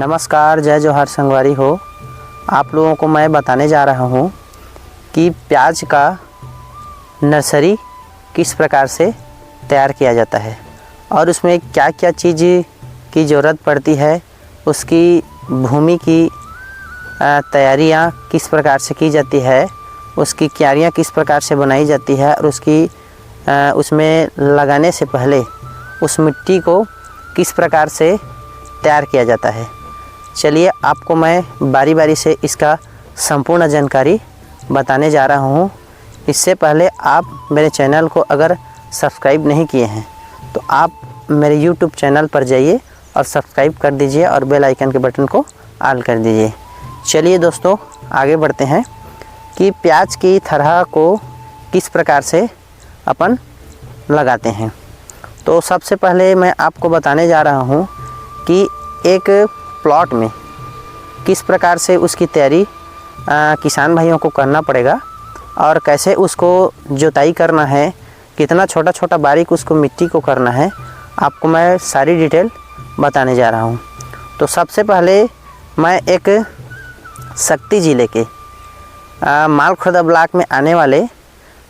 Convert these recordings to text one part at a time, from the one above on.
नमस्कार, जय जोहार संगवारी हो। आप लोगों को मैं बताने जा रहा हूँ कि प्याज का नर्सरी किस प्रकार से तैयार किया जाता है और उसमें क्या क्या चीज़ की ज़रूरत पड़ती है, उसकी भूमि की तैयारियाँ किस प्रकार से की जाती है, उसकी क्यारियाँ किस प्रकार से बनाई जाती है और उसमें लगाने से पहले उस मिट्टी को किस प्रकार से तैयार किया जाता है। चलिए आपको मैं बारी बारी से इसका संपूर्ण जानकारी बताने जा रहा हूँ। इससे पहले आप मेरे चैनल को अगर सब्सक्राइब नहीं किए हैं तो आप मेरे YouTube चैनल पर जाइए और सब्सक्राइब कर दीजिए और बेल आइकन के बटन को ऑल कर दीजिए। चलिए दोस्तों आगे बढ़ते हैं कि प्याज की थरहा को किस प्रकार से अपन लगाते हैं। तो सबसे पहले मैं आपको बताने जा रहा हूँ कि एक प्लॉट में किस प्रकार से उसकी तैयारी किसान भाइयों को करना पड़ेगा और कैसे उसको जुताई करना है, कितना छोटा छोटा बारीक उसको मिट्टी को करना है, आपको मैं सारी डिटेल बताने जा रहा हूँ। तो सबसे पहले मैं एक शक्ति ज़िले के मालखुर्दा ब्लॉक में आने वाले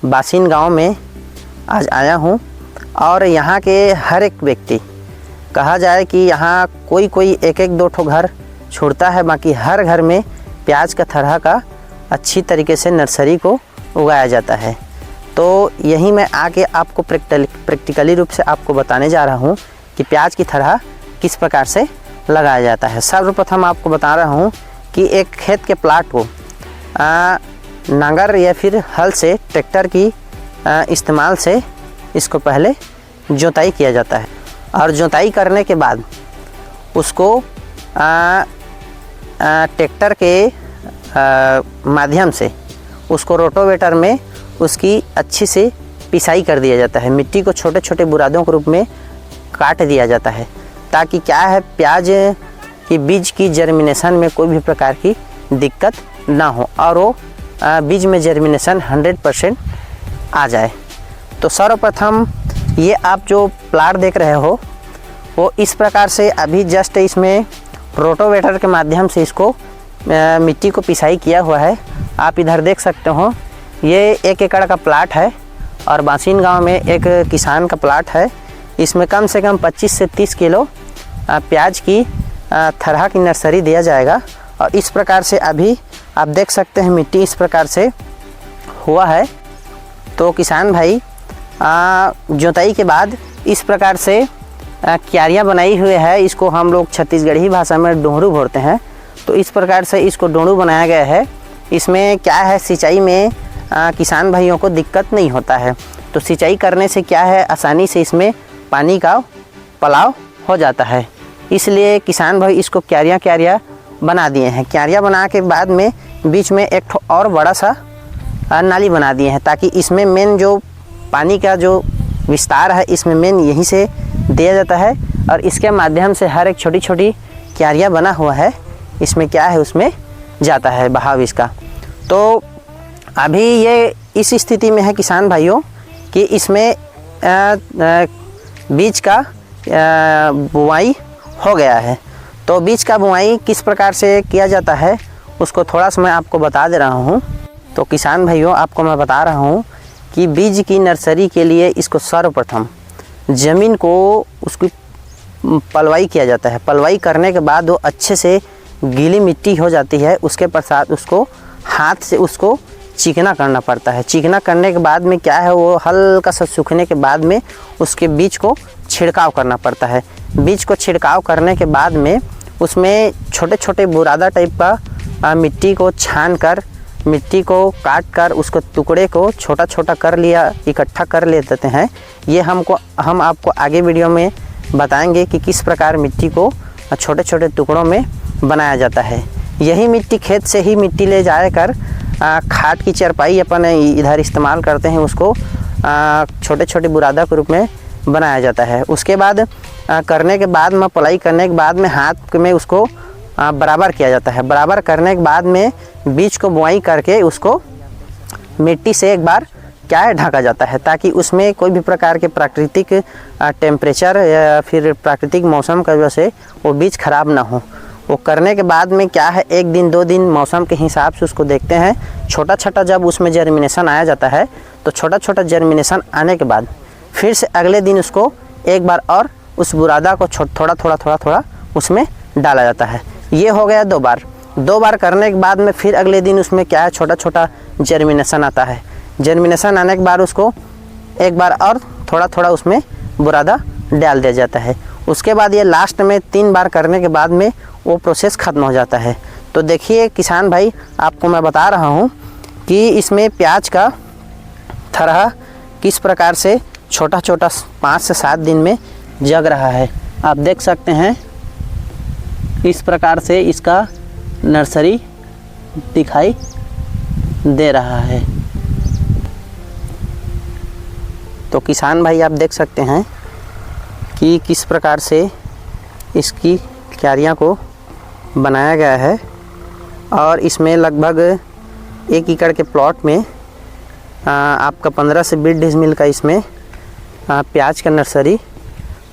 बासिन गांव में आज आया हूँ और यहाँ के हर एक व्यक्ति, कहा जाए कि यहाँ कोई एक दो ठो घर छोड़ता है, बाकी हर घर में प्याज का थरहा का अच्छी तरीके से नर्सरी को उगाया जाता है। तो यही मैं आके आपको प्रैक्टिकली रूप से आपको बताने जा रहा हूँ कि प्याज की थरहा किस प्रकार से लगाया जाता है। सर्वप्रथम आपको बता रहा हूँ कि एक खेत के प्लाट को नांगर या फिर हल से, ट्रैक्टर की इस्तेमाल से इसको पहले जुताई किया जाता है और जुताई करने के बाद उसको ट्रैक्टर के माध्यम से उसको रोटोवेटर में उसकी अच्छी से पिसाई कर दिया जाता है। मिट्टी को छोटे छोटे बुरादों के रूप में काट दिया जाता है ताकि क्या है, प्याज की बीज की जर्मिनेशन में कोई भी प्रकार की दिक्कत ना हो और वो बीज में जर्मिनेशन 100% आ जाए। तो सर्वप्रथम ये आप जो प्लाट देख रहे हो वो इस प्रकार से अभी जस्ट इसमें रोटोवेटर के माध्यम से इसको मिट्टी को पिसाई किया हुआ है। आप इधर देख सकते हो, ये 1 एकड़ का प्लाट है और बासिन गांव में एक किसान का प्लाट है। इसमें कम से कम 25 से 30 किलो प्याज की थरहा की नर्सरी दिया जाएगा। और इस प्रकार से अभी आप देख सकते हैं मिट्टी इस प्रकार से हुआ है। तो किसान भाई जुताई के बाद इस प्रकार से क्यारियाँ बनाई हुई है, इसको हम लोग छत्तीसगढ़ी भाषा में डोहरू बोलते हैं। तो इस प्रकार से इसको डोहरू बनाया गया है। इसमें क्या है, सिंचाई में किसान भाइयों को दिक्कत नहीं होता है। तो सिंचाई करने से क्या है, आसानी से इसमें पानी का पलाव हो जाता है। इसलिए किसान भाई इसको क्यारियाँ बना दिए हैं। क्यारियाँ बना के बाद में बीच में एक ठो और बड़ा सा नाली बना दिए हैं ताकि इसमें मेन जो पानी का जो विस्तार है इसमें मेन यहीं से दिया जाता है और इसके माध्यम से हर एक छोटी छोटी क्यारियाँ बना हुआ है, इसमें क्या है उसमें जाता है बहाव इसका। तो अभी ये इस स्थिति में है किसान भाइयों कि इसमें बीज का बुआई हो गया है। तो बीज का बुआई किस प्रकार से किया जाता है उसको थोड़ा सा मैं आपको बता दे रहा हूँ। तो किसान भाइयों आपको मैं बता रहा हूँ कि बीज की नर्सरी के लिए इसको सर्वप्रथम ज़मीन को उसकी पलवाई किया जाता है। पलवाई करने के बाद वो अच्छे से गीली मिट्टी हो जाती है। उसके पश्चात उसको हाथ से उसको चिकना करना पड़ता है। चिकना करने के बाद में क्या है, वो हल्का सा सूखने के बाद में उसके बीज को छिड़काव करना पड़ता है। बीज को छिड़काव करने के बाद में उसमें छोटे छोटे बुरादा टाइप का मिट्टी को छान कर, मिट्टी को काट कर उसको टुकड़े को छोटा छोटा कर लिया, इकट्ठा कर लेते हैं। ये हम आपको आगे वीडियो में बताएंगे कि किस प्रकार मिट्टी को छोटे छोटे टुकड़ों में बनाया जाता है। यही मिट्टी खेत से ही मिट्टी ले जाकर खाट की चरपाई अपन इधर इस्तेमाल करते हैं, उसको छोटे छोटे बुरादा के रूप में बनाया जाता है। उसके बाद करने के बाद में पलाई करने के बाद में हाथ में उसको बराबर किया जाता है। बराबर करने के बाद में बीज को बुआई करके उसको मिट्टी से एक बार क्या है ढका जाता है ताकि उसमें कोई भी प्रकार के प्राकृतिक टेम्परेचर या फिर प्राकृतिक मौसम की वजह से वो बीज खराब ना हो। वो करने के बाद में क्या है, 1 दिन 2 दिन मौसम के हिसाब से उसको देखते हैं। छोटा छोटा जब उसमें जर्मिनेशन आया जाता है तो छोटा छोटा जर्मिनेशन आने के बाद फिर से अगले दिन उसको एक बार और उस बुरादा को थोड़ा थोड़ा उसमें डाला जाता है। ये हो गया 2 बार। 2 बार करने के बाद में फिर अगले दिन उसमें क्या है, छोटा छोटा जर्मिनेशन आता है। जर्मिनेशन आने के बाद उसको एक बार और थोड़ा थोड़ा उसमें बुरादा डाल दिया जाता है। उसके बाद ये लास्ट में 3 बार करने के बाद में वो प्रोसेस ख़त्म हो जाता है। तो देखिए किसान भाई, आपको मैं बता रहा हूँ कि इसमें प्याज का थरहा किस प्रकार से छोटा छोटा 5 से 7 दिन में जग रहा है। आप देख सकते हैं इस प्रकार से इसका नर्सरी दिखाई दे रहा है। तो किसान भाई आप देख सकते हैं कि किस प्रकार से इसकी क्यारियां को बनाया गया है। और इसमें लगभग 1 एकड़ के प्लॉट में आपका 15 से 20 डिसमिल का इसमें प्याज का नर्सरी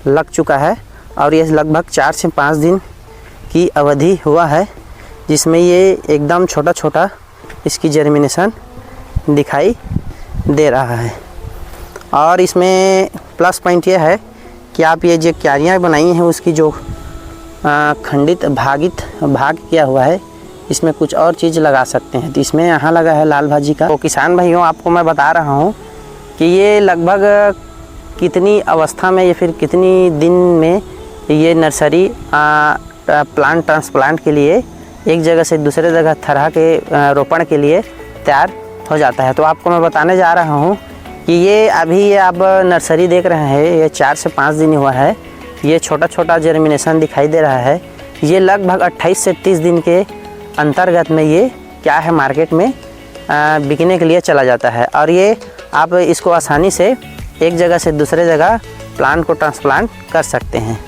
लग चुका है। और ये लगभग 4 से 5 दिन की अवधि हुआ है, जिसमें ये एकदम छोटा छोटा इसकी जर्मिनेशन दिखाई दे रहा है। और इसमें प्लस पॉइंट ये है कि आप ये जो क्यारियाँ बनाई हैं उसकी जो खंडित भाग किया हुआ है, इसमें कुछ और चीज़ लगा सकते हैं। तो इसमें यहाँ लगा है लाल भाजी का। तो किसान भाइयों आपको मैं बता रहा हूँ कि ये लगभग कितनी अवस्था में या फिर कितनी दिन में ये नर्सरी प्लांट ट्रांसप्लांट के लिए एक जगह से दूसरे जगह तरह के रोपण के लिए तैयार हो जाता है। तो आपको मैं बताने जा रहा हूँ कि ये अभी आप नर्सरी देख रहे हैं, ये 4 से 5 दिन हुआ है। ये छोटा छोटा जर्मिनेशन दिखाई दे रहा है। ये लगभग 28 से 30 दिन के अंतर्गत में ये क्या है, मार्केट में बिकने के लिए चला जाता है। और ये आप इसको आसानी से एक जगह से दूसरे जगह प्लांट को ट्रांसप्लांट कर सकते हैं।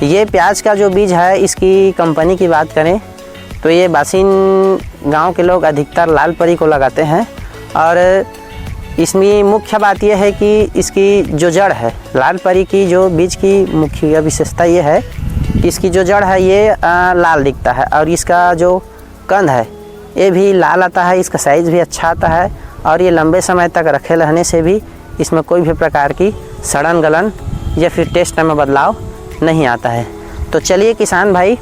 ये प्याज का जो बीज है, इसकी कंपनी की बात करें तो ये बासिन गांव के लोग अधिकतर लाल परी को लगाते हैं। और इसमें मुख्य बात यह है कि इसकी जो जड़ है, लाल परी की जो बीज की मुख्य विशेषता ये है कि इसकी जो जड़ है ये लाल दिखता है। और इसका जो कंद है ये भी लाल आता है, इसका साइज़ भी अच्छा आता है। और ये लंबे समय तक रखे रहने से भी इसमें कोई भी प्रकार की सड़न गलन या फिर टेस्ट में बदलाव नहीं आता है। तो चलिए किसान भाई,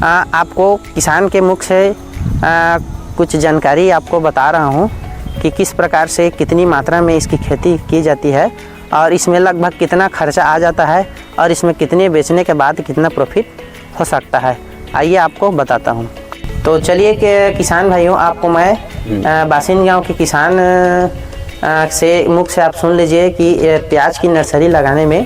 आपको किसान के मुख से कुछ जानकारी आपको बता रहा हूँ कि किस प्रकार से कितनी मात्रा में इसकी खेती की जाती है और इसमें लगभग कितना खर्चा आ जाता है और इसमें कितने बेचने के बाद कितना प्रॉफिट हो सकता है। आइए आपको बताता हूँ। तो चलिए कि किसान भाइयों, आपको मैं बासिन गांव के किसान से मुख से आप सुन लीजिए कि प्याज की नर्सरी लगाने में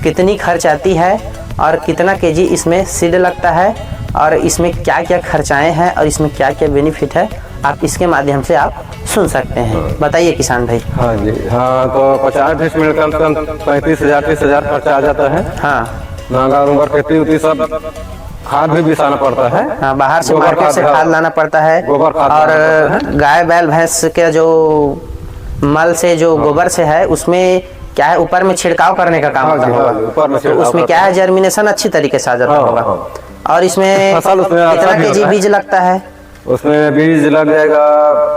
कितनी खर्च आती है और कितना केजी इसमें सीड लगता है और इसमें क्या क्या खर्चाएँ हैं और इसमें क्या क्या बेनिफिट है, आप इसके माध्यम से आप सुन सकते हैं। बताइए किसान भाई। हाँ जी, हाँ तो 50 डिसमिल कम से कम 35,000-30,000 खर्चा आ जाता है। हाँ, नांगा खेती उती सब खाद भी बिसाना पड़ता है। हाँ, बाहर से मार्केट से खाद लाना पड़ता है। गोबर खाद और गाय बैल भैंस के जो मल से जो गोबर से है उसमें क्या है, ऊपर में छिड़काव करने का काम होता होगा। तो उसमें क्या है, जर्मिनेशन अच्छी तरीके से आ जाता होगा। और इसमें कितना केजी बीज लगता है? उसमें बीज लग जाएगा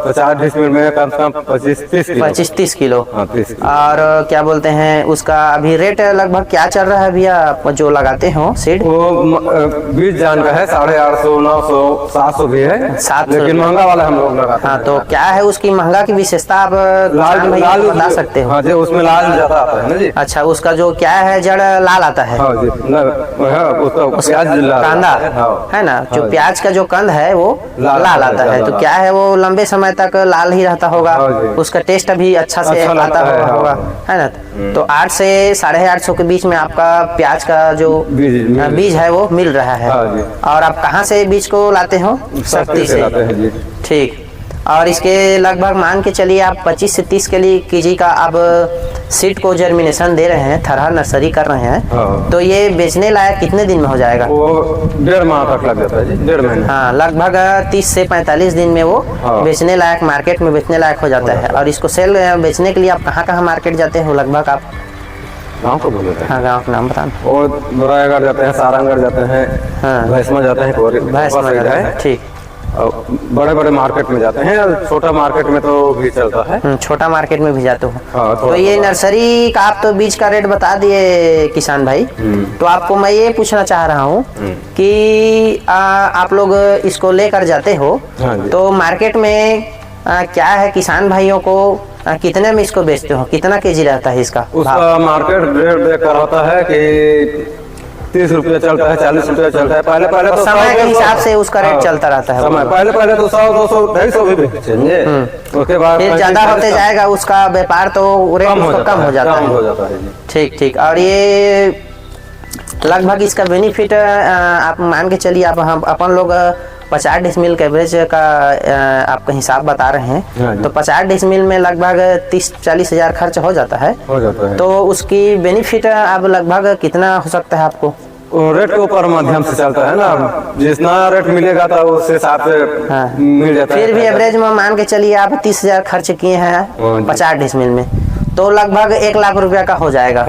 50 डिसमिल में कम से कम 25-30 किलो। 30 और क्या बोलते हैं उसका अभी रेट लगभग क्या चल रहा है भैया जो लगाते हो सीड? वो बीज जान का है 850, 900, 700 भी है, 700, लेकिन महंगा वाला हम लोग लगाते हैं। हाँ, तो क्या है उसकी महंगा की विशेषता आप लाल बता सकते हो? हाँ जी, उसमें लाल ज्यादा आता है ना जी। अच्छा, उसका जो क्या है जड़ लाल आता है? हाँ जी, कांदा है ना, जो प्याज का जो कंद है वो लाल आता है। तो क्या है, वो लंबे समय तक लाल ही रहता होगा, उसका टेस्ट भी अच्छा से आता होगा, है ना। तो 8 से 850 के बीच में आपका प्याज का जो बीज है वो मिल रहा है। और आप कहाँ से बीज को लाते हो? शक्ति से। ठीक। और इसके लगभग मान के चलिए आप 25 से 30 केजी का आप सीड को जर्मिनेशन दे रहे हैं, थरहा नर्सरी कर रहे हैं। हाँ। तो ये बेचने लायक कितने दिन में हो जाएगा? वो 1.5 माह तक लग जाता है जी, 1.5 महीने। हाँ, लगभग 30 से 45 दिन में वो बेचने लायक, मार्केट में बेचने लायक हो जाता है। और इसको सेल बेचने के लिए आप कहाँ मार्केट जाते हो लगभग आप? गाँव को बोलते हैं। हाँ गाँव का नाम बताना। और दोरायागढ़ जाते हैं, सारंगढ़ जाते हैं, हाँ। भैंसमा जाते हैं, भैंसमा जाते हैं, ठीक। और बड़े बड़े मार्केट में जाते हैं, और छोटा मार्केट में तो भी चलता है। छोटा मार्केट में भी जाते हो। हाँ, तो ये नर्सरी का आप तो बीज का रेट बता दिए किसान भाई। तो आपको मैं ये पूछना चाह रहा हूँ कि आप लोग इसको लेकर जाते हो, हाँ जी। तो मार्केट में क्या है, किसान भाइयों को कितने में इसको बेचते हो, कितना केजी रहता है इसका भाव? उसका मार्केट रेट देखकर होता है कि 30 रुपया चलता है, 40 रुपया चलता है। पहले तो समय के हिसाब से उसका रेट चलता रहता है। समय पहले तो 100, 200, 250 भी बेचेंगे। उसके बाद फिर ज्यादा होते जाएगा उसका व्यापार, तो रेट उसका कम हो जाता है। ठीक ठीक। और ये लगभग इसका बेनिफिट आप मान के चलिए, आप हम अपन लोग 50 डिसमिल का एवरेज का आपका हिसाब बता रहे हैं, तो 50 डिसमिल में लगभग 30-40 हजार खर्च हो जाता है। तो उसकी बेनिफिट अब लगभग कितना हो सकता है आपको? रेट के ऊपर माध्यम से चलता है ना, जितना रेट मिलेगा तो उस हिसाब से मिल जाता है। फिर भी एवरेज में मान के चलिए आप 30 हजार खर्च किए हैं 50 डिसमिल में, तो लगभग 1 लाख रुपया का हो जाएगा।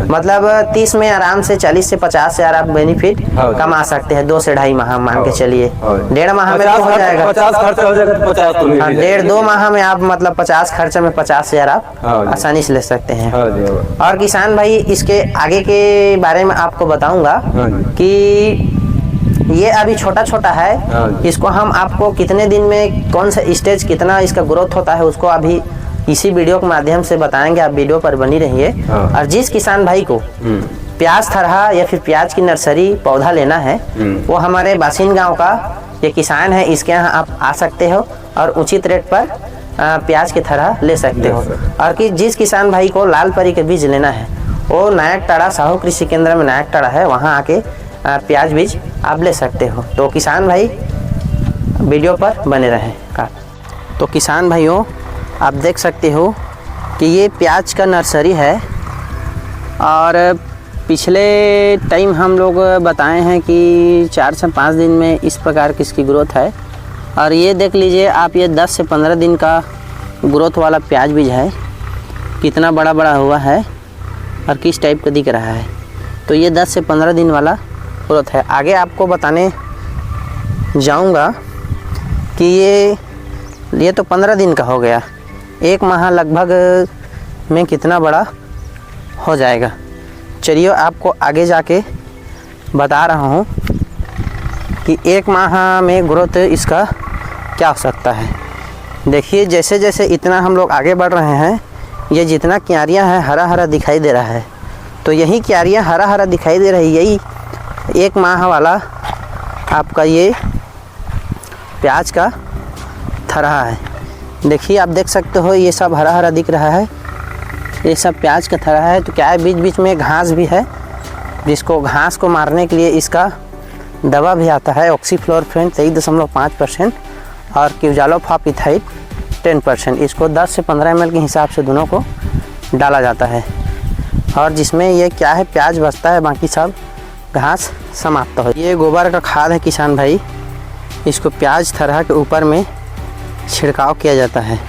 मतलब 30 में आराम से 40 से 50 हजार आप बेनिफिट कमा सकते हैं 2 से 2.5 माह मान के चलिए। 1.5 माह में तो हो जाएगा, 50 खर्चा हो जाएगा, 50 तो नहीं। 1.5-2 माह में आप मतलब 50 खर्चे में 50 हजार आप आसानी से ले सकते हैं। और किसान भाई इसके आगे के बारे में आपको बताऊंगा कि ये अभी छोटा छोटा है, इसको हम आपको कितने दिन में कौन सा स्टेज कितना इसका ग्रोथ होता है उसको अभी इसी वीडियो के माध्यम से बताएंगे। आप वीडियो पर बनी रहिए। और जिस किसान भाई को प्याज थरहा या फिर प्याज की नर्सरी पौधा लेना है, वो हमारे बासिन गांव का ये किसान है, इसके यहाँ आप आ सकते हो और उचित रेट पर प्याज की थरहा ले सकते हो। और कि जिस किसान भाई को लाल परी के बीज लेना है, वो नायक टाड़ा साहू कृषि केंद्र में नायक टाड़ा है, वहाँ आके प्याज बीज आप ले सकते हो। तो किसान भाई वीडियो पर बने रहें। तो किसान भाइयों आप देख सकते हो कि ये प्याज का नर्सरी है, और पिछले टाइम हम लोग बताए हैं कि 4 से 5 दिन में इस प्रकार की इसकी ग्रोथ है। और ये देख लीजिए आप, ये 10 से 15 दिन का ग्रोथ वाला प्याज बीज है, कितना बड़ा बड़ा हुआ है और किस टाइप का दिख रहा है। तो ये 10 से 15 दिन वाला ग्रोथ है। आगे आपको बताने जाऊंगा कि ये तो 15 दिन का हो गया, 1 माह लगभग में कितना बड़ा हो जाएगा। चलिए आपको आगे जाके बता रहा हूँ कि 1 माह में ग्रोथ इसका क्या हो सकता है। देखिए जैसे जैसे इतना हम लोग आगे बढ़ रहे हैं, ये जितना क्यारियाँ हैं हरा हरा दिखाई दे रहा है। तो यही क्यारियाँ हरा हरा दिखाई दे रही, यही 1 माह वाला आपका ये प्याज का थरहा है। देखिए आप देख सकते हो, ये सब हरा हरा दिख रहा है, ये सब प्याज का थरहा है। तो क्या है, बीच बीच में घास भी है, जिसको घास को मारने के लिए इसका दवा भी आता है, ऑक्सीफ्लोरोक्विन 23.5% और क्विजालोफॉप-इथाइल 10%। इसको 10 से 15 ml के हिसाब से दोनों को डाला जाता है। और जिसमें ये क्या है, प्याज बचता है, बाकी सब घास समाप्त हो। ये गोबर का खाद है किसान भाई, इसको प्याज थरहा के ऊपर में छिड़काव किया जाता है।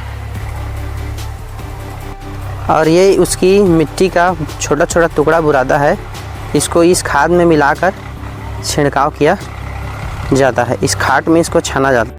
और ये उसकी मिट्टी का छोटा छोटा टुकड़ा बुरादा है, इसको इस खाद में मिलाकर छिड़काव किया जाता है। इस खाद में इसको छाना जाता है।